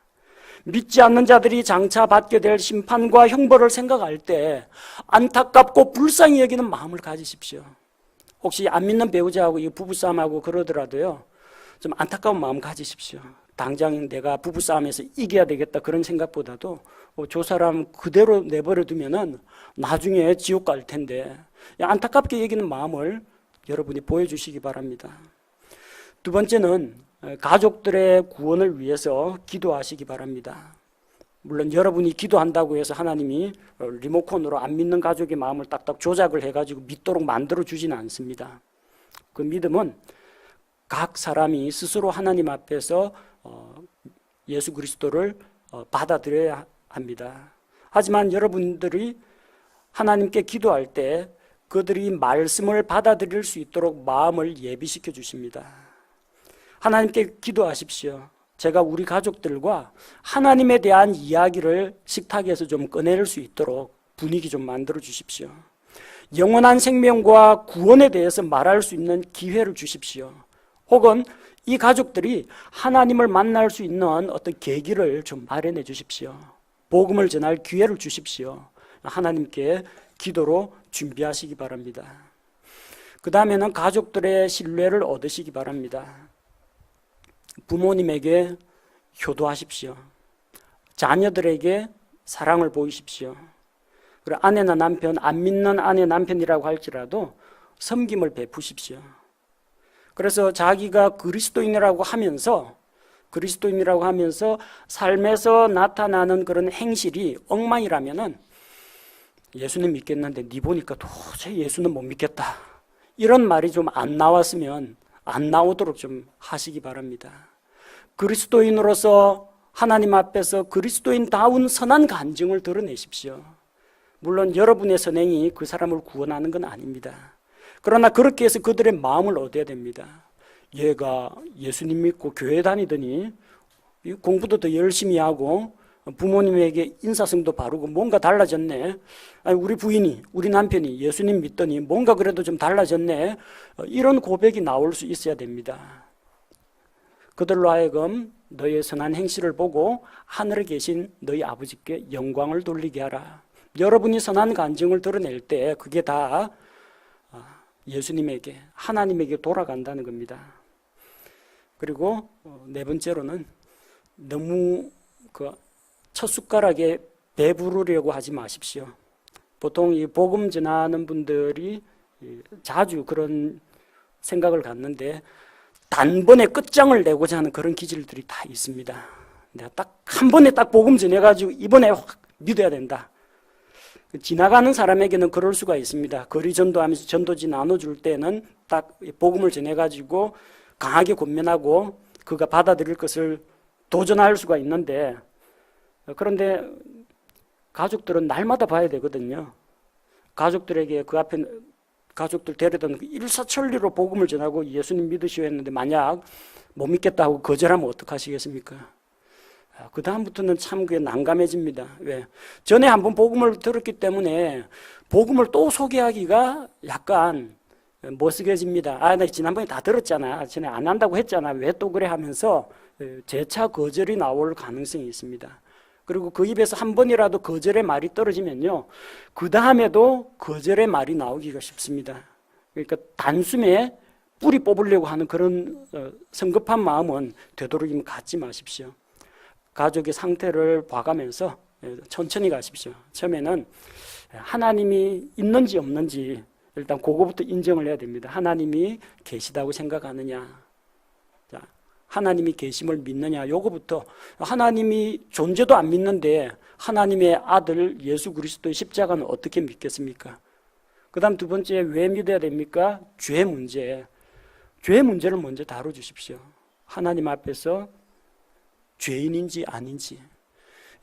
믿지 않는 자들이 장차 받게 될 심판과 형벌을 생각할 때 안타깝고 불쌍히 여기는 마음을 가지십시오. 혹시 안 믿는 배우자하고 부부싸움하고 그러더라도요, 좀 안타까운 마음 가지십시오. 당장 내가 부부싸움에서 이겨야 되겠다 그런 생각보다도 저 사람 그대로 내버려 두면은 나중에 지옥 갈 텐데 안타깝게 여기는 마음을 여러분이 보여주시기 바랍니다. 두 번째는 가족들의 구원을 위해서 기도하시기 바랍니다. 물론 여러분이 기도한다고 해서 하나님이 리모컨으로 안 믿는 가족의 마음을 딱딱 조작을 해가지고 믿도록 만들어 주지는 않습니다. 그 믿음은 각 사람이 스스로 하나님 앞에서 예수 그리스도를 받아들여야 합니다. 하지만 여러분들이 하나님께 기도할 때 그들이 말씀을 받아들일 수 있도록 마음을 예비시켜 주십니다. 하나님께 기도하십시오. 제가 우리 가족들과 하나님에 대한 이야기를 식탁에서 좀 꺼낼 수 있도록 분위기 좀 만들어 주십시오. 영원한 생명과 구원에 대해서 말할 수 있는 기회를 주십시오. 혹은 이 가족들이 하나님을 만날 수 있는 어떤 계기를 좀 마련해 주십시오. 복음을 전할 기회를 주십시오. 하나님께 기도로 준비하시기 바랍니다. 그 다음에는 가족들의 신뢰를 얻으시기 바랍니다. 부모님에게 효도하십시오. 자녀들에게 사랑을 보이십시오. 그리고 아내나 남편, 안 믿는 아내 남편이라고 할지라도 섬김을 베푸십시오. 그래서 자기가 그리스도인이라고 하면서 삶에서 나타나는 그런 행실이 엉망이라면은 예수님 믿겠는데 네 보니까 도저히 예수는 못 믿겠다. 이런 말이 좀 안 나왔으면 안 나오도록 좀 하시기 바랍니다. 그리스도인으로서 하나님 앞에서 그리스도인다운 선한 간증을 드러내십시오. 물론 여러분의 선행이 그 사람을 구원하는 건 아닙니다. 그러나 그렇게 해서 그들의 마음을 얻어야 됩니다. 얘가 예수님 믿고 교회 다니더니 공부도 더 열심히 하고 부모님에게 인사성도 바르고 뭔가 달라졌네. 아니, 우리 부인이, 우리 남편이 예수님 믿더니 뭔가 그래도 좀 달라졌네. 이런 고백이 나올 수 있어야 됩니다. 그들로 하여금 너의 선한 행실을 보고 하늘에 계신 너희 아버지께 영광을 돌리게 하라. 여러분이 선한 간증을 드러낼 때 그게 다 예수님에게, 하나님에게 돌아간다는 겁니다. 그리고 네 번째로는 너무 첫 숟가락에 배부르려고 하지 마십시오. 보통 이 복음 전하는 분들이 자주 그런 생각을 갖는데 단번에 끝장을 내고자 하는 그런 기질들이 다 있습니다. 내가 딱 한 번에 딱 복음 전해가지고 이번에 확 믿어야 된다. 지나가는 사람에게는 그럴 수가 있습니다. 거리 전도하면서 전도지 나눠줄 때는 딱 복음을 전해가지고 강하게 권면하고 그가 받아들일 것을 도전할 수가 있는데, 그런데 가족들은 날마다 봐야 되거든요. 가족들에게 그 앞에 가족들 데려다 일사천리로 복음을 전하고 예수님 믿으시오 했는데 만약 못 믿겠다 하고 거절하면 어떡하시겠습니까? 그 다음부터는 참 그게 난감해집니다. 왜? 전에 한번 복음을 들었기 때문에 복음을 또 소개하기가 약간 머쓱해집니다. 나 지난번에 다 들었잖아. 전에 안 한다고 했잖아. 왜 또 그래 하면서 재차 거절이 나올 가능성이 있습니다. 그리고 그 입에서 한 번이라도 거절의 말이 떨어지면요, 그 다음에도 거절의 말이 나오기가 쉽습니다. 그러니까 단숨에 뿌리 뽑으려고 하는 그런 성급한 마음은 되도록이면 갖지 마십시오. 가족의 상태를 봐가면서 천천히 가십시오. 처음에는 하나님이 있는지 없는지 일단 그거부터 인정을 해야 됩니다. 하나님이 계시다고 생각하느냐, 자, 하나님이 계심을 믿느냐, 요거부터. 하나님이 존재도 안 믿는데 하나님의 아들 예수 그리스도의 십자가는 어떻게 믿겠습니까? 그 다음 두 번째, 왜 믿어야 됩니까? 죄 문제. 죄 문제를 먼저 다뤄주십시오. 하나님 앞에서 죄인인지 아닌지.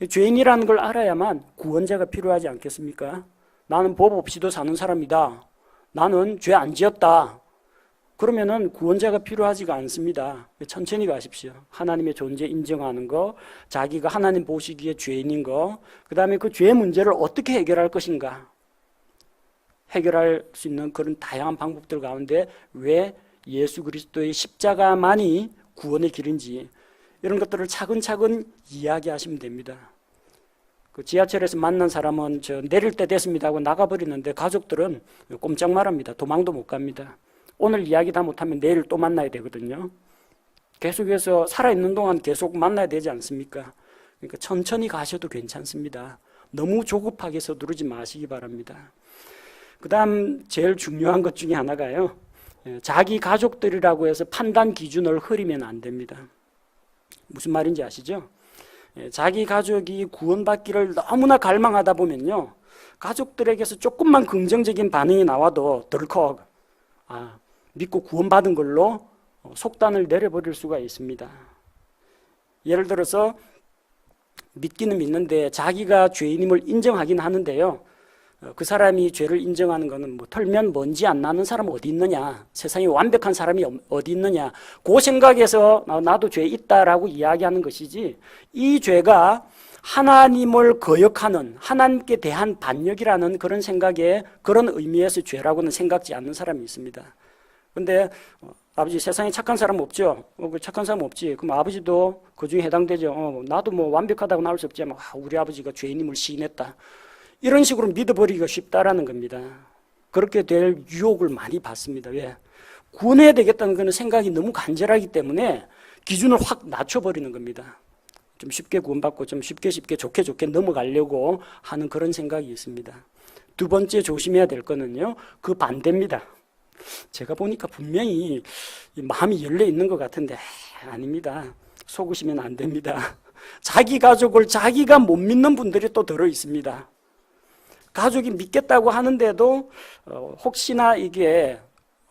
죄인이라는 걸 알아야만 구원자가 필요하지 않겠습니까? 나는 법 없이도 사는 사람이다. 나는 죄 안 지었다. 그러면은 구원자가 필요하지가 않습니다. 천천히 가십시오. 하나님의 존재 인정하는 거, 자기가 하나님 보시기에 죄인인 거, 그 다음에 그 죄 문제를 어떻게 해결할 것인가. 해결할 수 있는 그런 다양한 방법들 가운데 왜 예수 그리스도의 십자가만이 구원의 길인지, 이런 것들을 차근차근 이야기하시면 됩니다. 그 지하철에서 만난 사람은 저 내릴 때 됐습니다 하고 나가버리는데 가족들은 꼼짝 말합니다. 도망도 못 갑니다. 오늘 이야기 다 못하면 내일 또 만나야 되거든요. 계속해서 살아있는 동안 계속 만나야 되지 않습니까? 그러니까 천천히 가셔도 괜찮습니다. 너무 조급하게 서두르지 마시기 바랍니다. 그 다음 제일 중요한 것 중에 하나가요, 자기 가족들이라고 해서 판단 기준을 흐리면 안 됩니다. 무슨 말인지 아시죠? 자기 가족이 구원받기를 너무나 갈망하다 보면요, 가족들에게서 조금만 긍정적인 반응이 나와도 덜컥 믿고 구원받은 걸로 속단을 내려버릴 수가 있습니다. 예를 들어서 믿기는 믿는데 자기가 죄인임을 인정하긴 하는데요, 그 사람이 죄를 인정하는 것은 뭐 털면 먼지 안 나는 사람 어디 있느냐, 세상에 완벽한 사람이 어디 있느냐, 그 생각에서 나도 죄 있다라고 이야기하는 것이지, 이 죄가 하나님을 거역하는, 하나님께 대한 반역이라는 그런 생각에, 그런 의미에서 죄라고는 생각지 않는 사람이 있습니다. 근데 아버지, 세상에 착한 사람 없죠? 착한 사람 없지. 그럼 아버지도 그 중에 해당되죠. 나도 뭐 완벽하다고 나올 수 없지만 우리 아버지가 죄인임을 시인했다, 이런 식으로 믿어버리기가 쉽다라는 겁니다. 그렇게 될 유혹을 많이 받습니다. 왜? 구원해야 되겠다는 그런 생각이 너무 간절하기 때문에 기준을 확 낮춰버리는 겁니다. 좀 쉽게 구원받고 좀 쉽게 좋게 넘어가려고 하는 그런 생각이 있습니다. 두 번째 조심해야 될 거는요, 그 반대입니다. 제가 보니까 분명히 마음이 열려 있는 것 같은데 아닙니다. 속으시면 안 됩니다. 자기 가족을 자기가 못 믿는 분들이 또 들어 있습니다. 가족이 믿겠다고 하는데도 혹시나 이게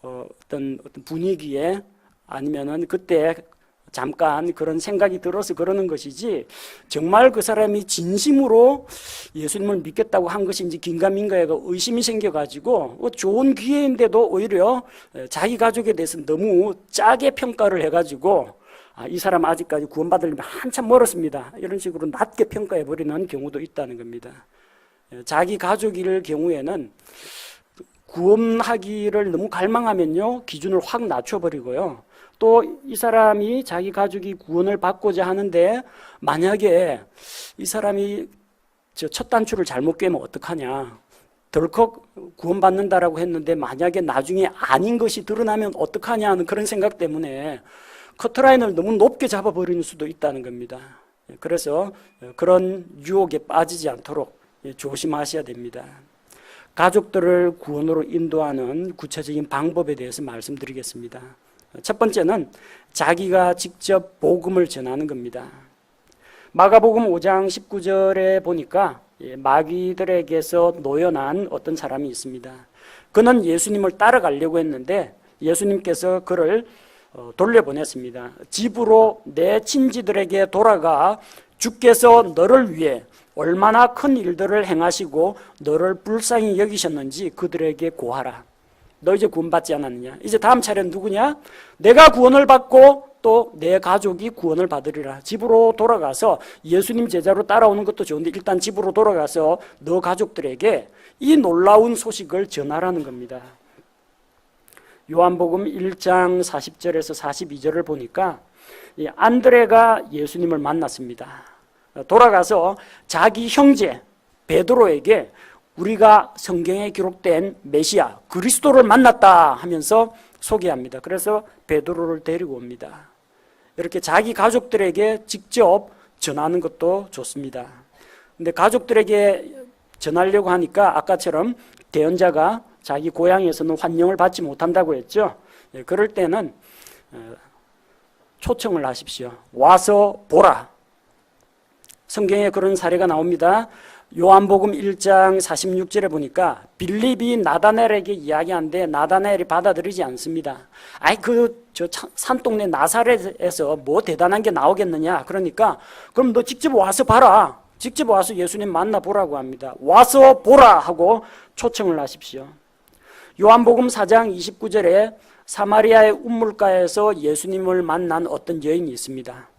어떤 분위기에, 아니면은 그때 잠깐 그런 생각이 들어서 그러는 것이지, 정말 그 사람이 진심으로 예수님을 믿겠다고 한 것인지 긴가민가해가 의심이 생겨가지고 좋은 기회인데도 오히려 자기 가족에 대해서 너무 짜게 평가를 해가지고 이 사람 아직까지 구원받으려면 한참 멀었습니다, 이런 식으로 낮게 평가해버리는 경우도 있다는 겁니다. 자기 가족일 경우에는 구원하기를 너무 갈망하면요, 기준을 확 낮춰버리고요, 또 이 사람이, 자기 가족이 구원을 받고자 하는데 만약에 이 사람이 첫 단추를 잘못 꿰면 어떡하냐, 덜컥 구원받는다라고 했는데 만약에 나중에 아닌 것이 드러나면 어떡하냐 하는 그런 생각 때문에 커트라인을 너무 높게 잡아버리는 수도 있다는 겁니다. 그래서 그런 유혹에 빠지지 않도록 조심하셔야 됩니다. 가족들을 구원으로 인도하는 구체적인 방법에 대해서 말씀드리겠습니다. 첫 번째는 자기가 직접 복음을 전하는 겁니다. 마가복음 5장 19절에 보니까 마귀들에게서 노연한 어떤 사람이 있습니다. 그는 예수님을 따라가려고 했는데 예수님께서 그를 돌려보냈습니다. 집으로 내 친지들에게 돌아가 주께서 너를 위해 얼마나 큰 일들을 행하시고 너를 불쌍히 여기셨는지 그들에게 고하라. 너 이제 구원받지 않았느냐? 이제 다음 차례는 누구냐? 내가 구원을 받고 또 내 가족이 구원을 받으리라. 집으로 돌아가서 예수님 제자로 따라오는 것도 좋은데 일단 집으로 돌아가서 너 가족들에게 이 놀라운 소식을 전하라는 겁니다. 요한복음 1장 40절에서 42절을 보니까 안드레가 예수님을 만났습니다. 돌아가서 자기 형제 베드로에게 우리가 성경에 기록된 메시아 그리스도를 만났다 하면서 소개합니다. 그래서 베드로를 데리고 옵니다. 이렇게 자기 가족들에게 직접 전하는 것도 좋습니다. 근데 가족들에게 전하려고 하니까 아까처럼 대언자가 자기 고향에서는 환영을 받지 못한다고 했죠. 그럴 때는 초청을 하십시오. 와서 보라. 성경에 그런 사례가 나옵니다. 요한복음 1장 46절에 보니까 빌립이 나다나엘에게 이야기하는데 나다나엘이 받아들이지 않습니다. 아이 저 산동네 나사렛에서 뭐 대단한 게 나오겠느냐. 그러니까 그럼 너 직접 와서 봐라. 직접 와서 예수님 만나보라고 합니다. 와서 보라 하고 초청을 하십시오. 요한복음 4장 29절에 사마리아의 우물가에서 예수님을 만난 어떤 여인이 있습니다.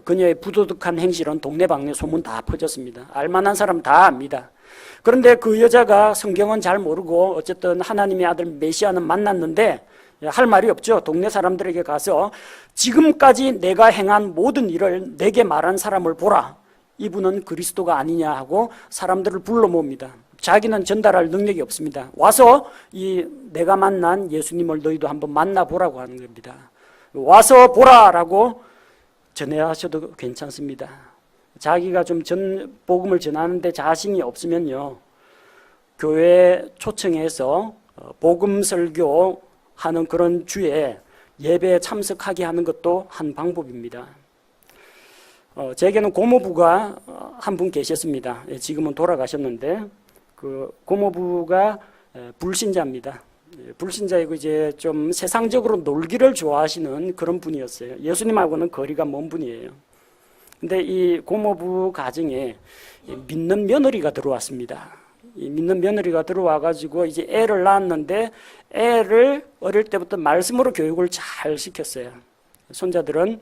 그녀의 부도덕한 행실은 동네방네 소문 다 퍼졌습니다. 알만한 사람 다 압니다. 그런데 그 여자가 성경은 잘 모르고 어쨌든 하나님의 아들 메시아는 만났는데 할 말이 없죠. 동네 사람들에게 가서 지금까지 내가 행한 모든 일을 내게 말한 사람을 보라. 이분은 그리스도가 아니냐 하고 사람들을 불러 모읍니다. 자기는 전달할 능력이 없습니다. 와서 내가 만난 예수님을 너희도 한번 만나보라고 하는 겁니다. 와서 보라라고 전해하셔도 괜찮습니다. 자기가 좀 복음을 전하는데 자신이 없으면요, 교회 초청해서 복음 설교하는 그런 주에 예배에 참석하게 하는 것도 한 방법입니다. 제게는 고모부가 한 분 계셨습니다. 지금은 돌아가셨는데 그 고모부가 불신자입니다. 불신자이고 이제 좀 세상적으로 놀기를 좋아하시는 그런 분이었어요. 예수님하고는 거리가 먼 분이에요. 근데 이 고모부 가정에 믿는 며느리가 들어왔습니다. 이 믿는 며느리가 들어와가지고 이제 애를 낳았는데 애를 어릴 때부터 말씀으로 교육을 잘 시켰어요. 손주들은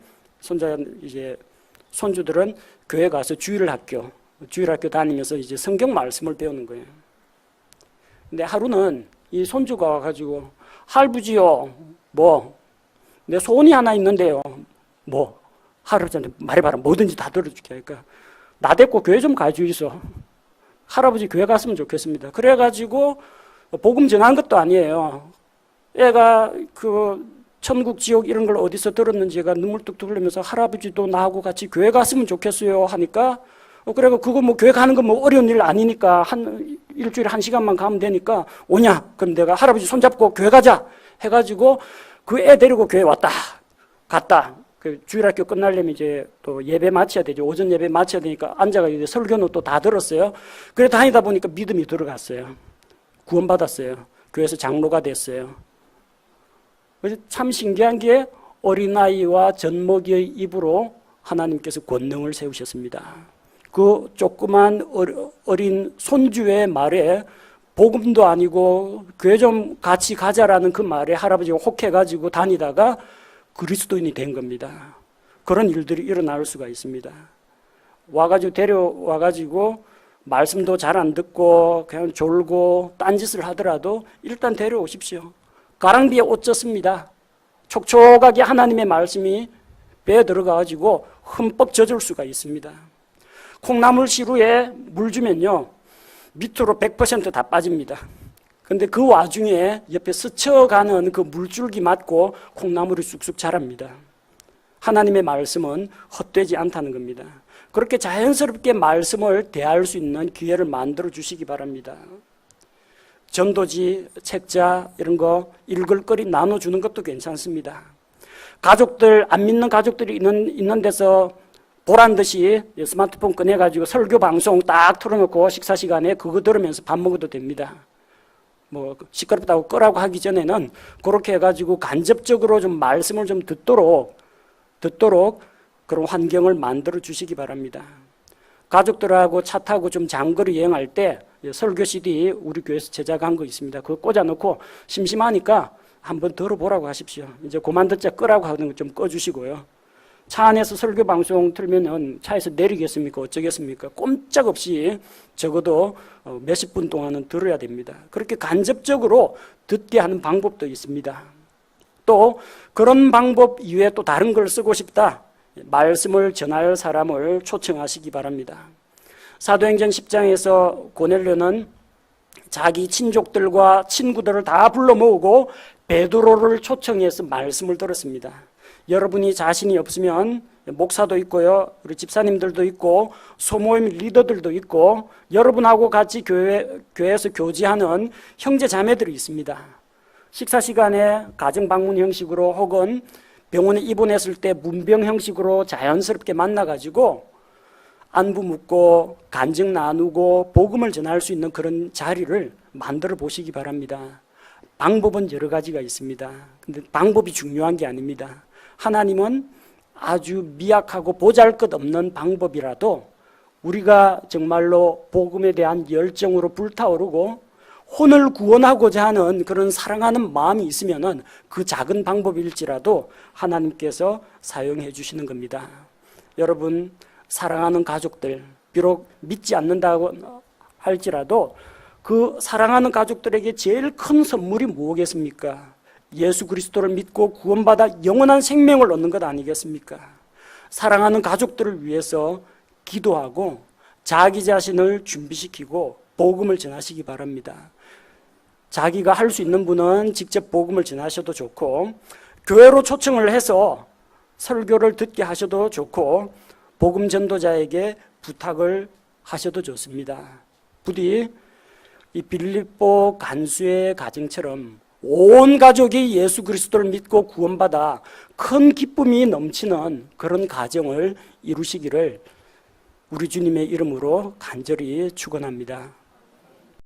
교회 가서 주일학교 다니면서 이제 성경 말씀을 배우는 거예요. 근데 하루는 이 손주가 와가지고 할아버지요, 내 소원이 하나 있는데요. 할아버지한테 말해봐라. 뭐든지 다 들어줄게. 그러니까 나 데리고 교회 좀 가주이소. 할아버지 교회 갔으면 좋겠습니다. 그래가지고 복음 전한 것도 아니에요. 애가 천국 지옥 이런 걸 어디서 들었는지 얘가 눈물 뚝뚝 흘리면서 할아버지도 나하고 같이 교회 갔으면 좋겠어요 하니까 그리고 그거 교회 가는 거 어려운 일 아니니까 일주일에 1시간만 가면 되니까 오냐? 그럼 내가 할아버지 손잡고 교회 가자 해가지고 그 애 데리고 교회 갔다. 그 주일학교 끝나려면 이제 또 예배 마쳐야 되죠. 오전 예배 마쳐야 되니까 앉아가지고 설교는 또 다 들었어요. 그래 다니다 보니까 믿음이 들어갔어요. 구원받았어요. 교회에서 장로가 됐어요. 그래서 참 신기한 게 어린아이와 젖먹이의 입으로 하나님께서 권능을 세우셨습니다. 그 조그만 어린 손주의 말에 복음도 아니고 교회 좀 같이 가자라는 그 말에 할아버지가 혹해가지고 다니다가 그리스도인이 된 겁니다. 그런 일들이 일어날 수가 있습니다. 데려와가지고 말씀도 잘 안 듣고 그냥 졸고 딴짓을 하더라도 일단 데려오십시오. 가랑비에 옷 젖습니다. 촉촉하게 하나님의 말씀이 배에 들어가가지고 흠뻑 젖을 수가 있습니다. 콩나물 시루에 물 주면요, 밑으로 100% 다 빠집니다. 근데 그 와중에 옆에 스쳐가는 그 물줄기 맞고 콩나물이 쑥쑥 자랍니다. 하나님의 말씀은 헛되지 않다는 겁니다. 그렇게 자연스럽게 말씀을 대할 수 있는 기회를 만들어 주시기 바랍니다. 전도지, 책자 이런 거 읽을 거리 나눠주는 것도 괜찮습니다. 안 믿는 가족들이 있는 데서 보란 듯이 스마트폰 꺼내가지고 설교 방송 딱 틀어놓고 식사 시간에 그거 들으면서 밥 먹어도 됩니다. 시끄럽다고 끄라고 하기 전에는 그렇게 해가지고 간접적으로 좀 말씀을 좀 듣도록 그런 환경을 만들어 주시기 바랍니다. 가족들하고 차 타고 좀 장거리 여행할 때 설교 CD 우리 교회에서 제작한 거 있습니다. 그거 꽂아놓고 심심하니까 한번 들어보라고 하십시오. 이제 그만 듣자 끄라고 하는 거 좀 꺼주시고요. 차 안에서 설교 방송 틀면은 차에서 내리겠습니까? 어쩌겠습니까? 꼼짝없이 적어도 몇십 분 동안은 들어야 됩니다. 그렇게 간접적으로 듣게 하는 방법도 있습니다. 또 그런 방법 이외에 또 다른 걸 쓰고 싶다. 말씀을 전할 사람을 초청하시기 바랍니다. 사도행전 10장에서 고넬료는 자기 친족들과 친구들을 다 불러 모으고 베드로를 초청해서 말씀을 들었습니다. 여러분이 자신이 없으면 목사도 있고요, 우리 집사님들도 있고 소모임 리더들도 있고 여러분하고 같이 교회에서 교제하는 형제 자매들이 있습니다. 식사 시간에 가정 방문 형식으로 혹은 병원에 입원했을 때 문병 형식으로 자연스럽게 만나가지고 안부 묻고 간증 나누고 복음을 전할 수 있는 그런 자리를 만들어 보시기 바랍니다. 방법은 여러 가지가 있습니다. 근데 방법이 중요한 게 아닙니다. 하나님은 아주 미약하고 보잘것없는 방법이라도 우리가 정말로 복음에 대한 열정으로 불타오르고 혼을 구원하고자 하는 그런 사랑하는 마음이 있으면은 그 작은 방법일지라도 하나님께서 사용해 주시는 겁니다. 여러분, 사랑하는 가족들, 비록 믿지 않는다고 할지라도 그 사랑하는 가족들에게 제일 큰 선물이 무엇이겠습니까? 예수 그리스도를 믿고 구원받아 영원한 생명을 얻는 것 아니겠습니까? 사랑하는 가족들을 위해서 기도하고 자기 자신을 준비시키고 복음을 전하시기 바랍니다. 자기가 할 수 있는 분은 직접 복음을 전하셔도 좋고, 교회로 초청을 해서 설교를 듣게 하셔도 좋고, 복음 전도자에게 부탁을 하셔도 좋습니다. 부디 이 빌립보 간수의 가정처럼 온 가족이 예수 그리스도를 믿고 구원받아 큰 기쁨이 넘치는 그런 가정을 이루시기를 우리 주님의 이름으로 간절히 축원합니다.